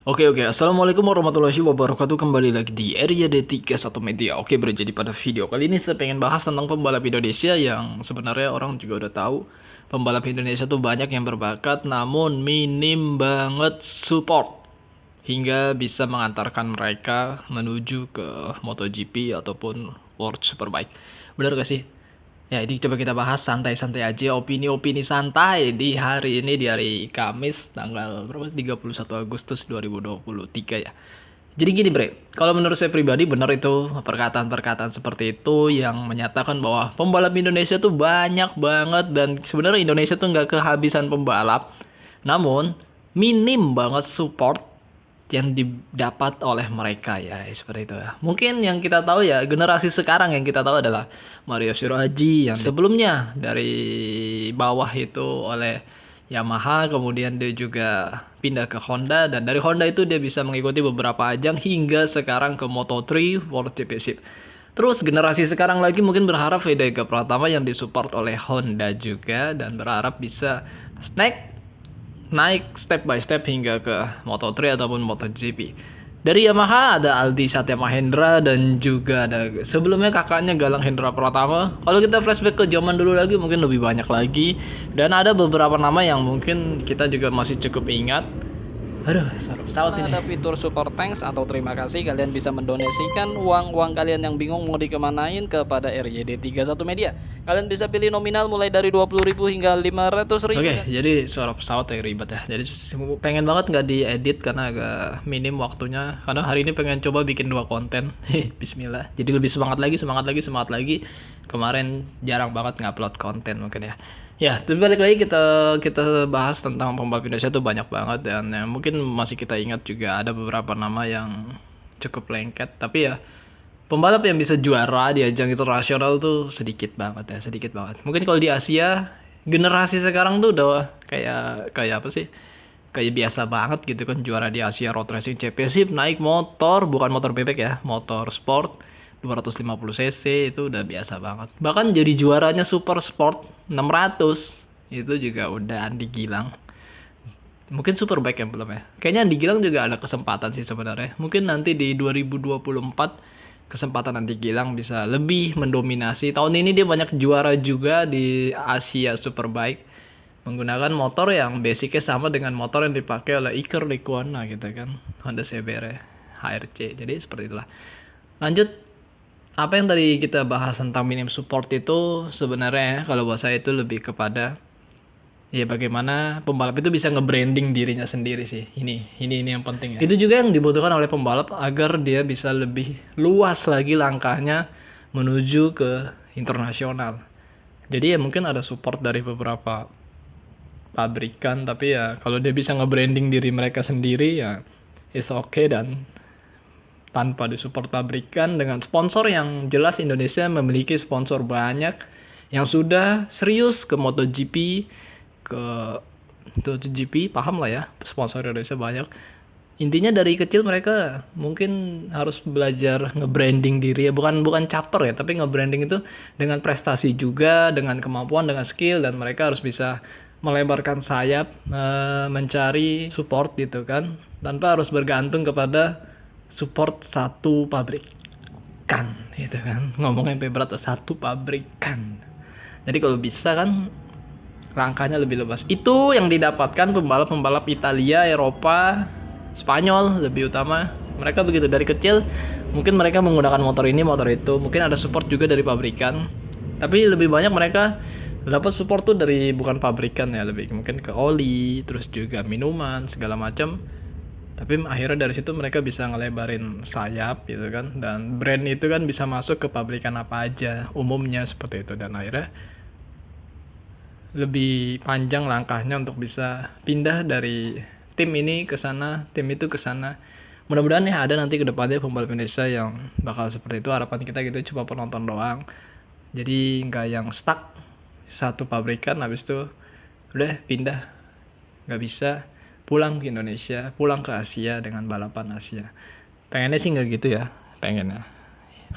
Oke, Assalamualaikum warahmatullahi wabarakatuh. Kembali lagi di RYD31 Media. Oke bro, jadi pada video kali ini saya pengen bahas tentang pembalap Indonesia yang sebenarnya orang juga udah tahu. Pembalap Indonesia tuh banyak yang berbakat namun minim banget support hingga bisa mengantarkan mereka menuju ke MotoGP ataupun World Superbike. Benar gak sih? Ya, ini coba kita bahas santai-santai aja, opini-opini santai di hari ini, di hari Kamis tanggal berapa? 31 Agustus 2023 ya. Jadi gini bre, kalau menurut saya pribadi benar itu perkataan-perkataan seperti itu yang menyatakan bahwa pembalap Indonesia tuh banyak banget dan sebenarnya Indonesia tuh nggak kehabisan pembalap. Namun minim banget support yang didapat oleh mereka ya, seperti itu ya. Mungkin yang kita tahu ya, generasi sekarang yang kita tahu adalah Mario Shiraji yang sebelumnya dari bawah itu oleh Yamaha, kemudian dia juga pindah ke Honda, dan dari Honda itu dia bisa mengikuti beberapa ajang hingga sekarang ke Moto3 World Championship. Terus generasi sekarang lagi mungkin berharap Vedega Pratama yang disupport oleh Honda juga, dan berharap bisa naik step by step hingga ke Moto3 ataupun MotoGP. Dari Yamaha ada Aldi Satya Mahendra dan juga ada sebelumnya kakaknya Galang Hendra Pratama. Kalau kita flashback ke zaman dulu lagi mungkin lebih banyak lagi, dan ada beberapa nama yang mungkin kita juga masih cukup ingat. Aduh, suara pesawat ini. Ada fitur super thanks atau terima kasih, kalian bisa mendonasikan uang kalian yang bingung mau dikemanain kepada RYD31 Media. Kalian bisa pilih nominal mulai dari 20.000 hingga 500.000. Oke, jadi suara pesawat yang ribet ya. Jadi pengen banget nggak diedit karena agak minim waktunya. Karena hari ini pengen coba bikin 2 konten. Bismillah. Jadi lebih semangat lagi. Kemarin jarang banget ngupload konten mungkin ya. Ya, tapi balik lagi kita bahas tentang pembalap Indonesia tuh banyak banget, dan yang mungkin masih kita ingat juga ada beberapa nama yang cukup lengket. Tapi ya pembalap yang bisa juara di ajang internasional tuh sedikit banget. Mungkin kalau di Asia generasi sekarang tuh udah kayak apa sih? Kayak biasa banget gitu kan, juara di Asia Road Racing Championship naik motor, bukan motor bebek ya, motor sport 250 cc itu udah biasa banget. Bahkan jadi juaranya Super Sport 600 itu juga udah Andi Gilang. Mungkin Superbike yang belum ya. Kayaknya Andi Gilang juga ada kesempatan sih sebenarnya. Mungkin nanti di 2024 kesempatan Andi Gilang bisa lebih mendominasi. Tahun ini dia banyak juara juga di Asia Superbike menggunakan motor yang basicnya sama dengan motor yang dipakai oleh Iker Lecuona gitu kan, Honda CBR HRC. Jadi seperti itulah. Lanjut, apa yang tadi kita bahas tentang minim support itu sebenarnya kalau buat saya itu lebih kepada ya bagaimana pembalap itu bisa nge-branding dirinya sendiri sih. Ini yang penting ya. Itu juga yang dibutuhkan oleh pembalap agar dia bisa lebih luas lagi langkahnya menuju ke internasional. Jadi ya mungkin ada support dari beberapa pabrikan, tapi ya kalau dia bisa nge-branding diri mereka sendiri ya it's okay, dan tanpa disupport pabrikan dengan sponsor yang jelas. Indonesia memiliki sponsor banyak yang sudah serius ke MotoGP, ke MotoGP, paham lah ya, sponsor Indonesia banyak. Intinya dari kecil mereka mungkin harus belajar nge-branding diri ya, bukan caper ya, tapi nge-branding itu dengan prestasi juga, dengan kemampuan, dengan skill, dan mereka harus bisa melebarkan sayap, mencari support gitu kan, tanpa harus bergantung kepada support satu pabrikan gitu kan. Ngomongnya sampai berat, satu pabrikan. Jadi kalau bisa kan langkahnya lebih luas. Itu yang didapatkan pembalap-pembalap Italia, Eropa, Spanyol lebih utama. Mereka begitu dari kecil, mungkin mereka menggunakan motor ini, motor itu. Mungkin ada support juga dari pabrikan. Tapi lebih banyak mereka dapat support tuh dari bukan pabrikan ya, lebih mungkin ke oli, terus juga minuman, segala macam. Tapi akhirnya dari situ mereka bisa ngelebarin sayap gitu kan, dan brand itu kan bisa masuk ke pabrikan apa aja umumnya seperti itu, dan akhirnya lebih panjang langkahnya untuk bisa pindah dari tim ini ke sana, tim itu ke sana. Mudah-mudahan ya ada nanti ke depannya pembalap Indonesia yang bakal seperti itu. Harapan kita gitu, cuma penonton doang. Jadi nggak yang stuck satu pabrikan habis itu udah pindah, nggak bisa pulang ke Indonesia, pulang ke Asia dengan balapan Asia. Pengennya sih nggak gitu ya, pengennya.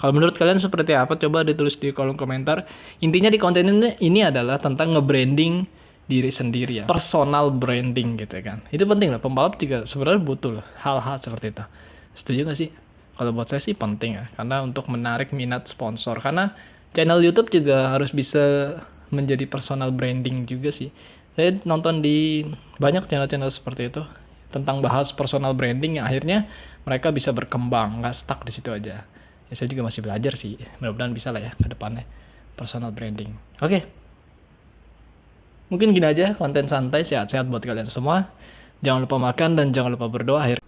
Kalau menurut kalian seperti apa? Coba ditulis di kolom komentar. Intinya di konten ini adalah tentang nge-branding diri sendiri ya, personal branding gitu kan. Itu penting lah, pembalap juga sebenarnya butuh loh hal-hal seperti itu. Setuju gak sih? Kalau buat saya sih penting ya, karena untuk menarik minat sponsor, karena channel YouTube juga harus bisa menjadi personal branding juga sih. Saya nonton di banyak channel-channel seperti itu tentang bahas personal branding yang akhirnya mereka bisa berkembang, nggak stuck di situ aja. Ya, saya juga masih belajar sih, mudah-mudahan bisa lah ya ke depannya personal branding. Oke, mungkin gini aja konten santai sehat-sehat buat kalian semua. Jangan lupa makan dan jangan lupa berdoa.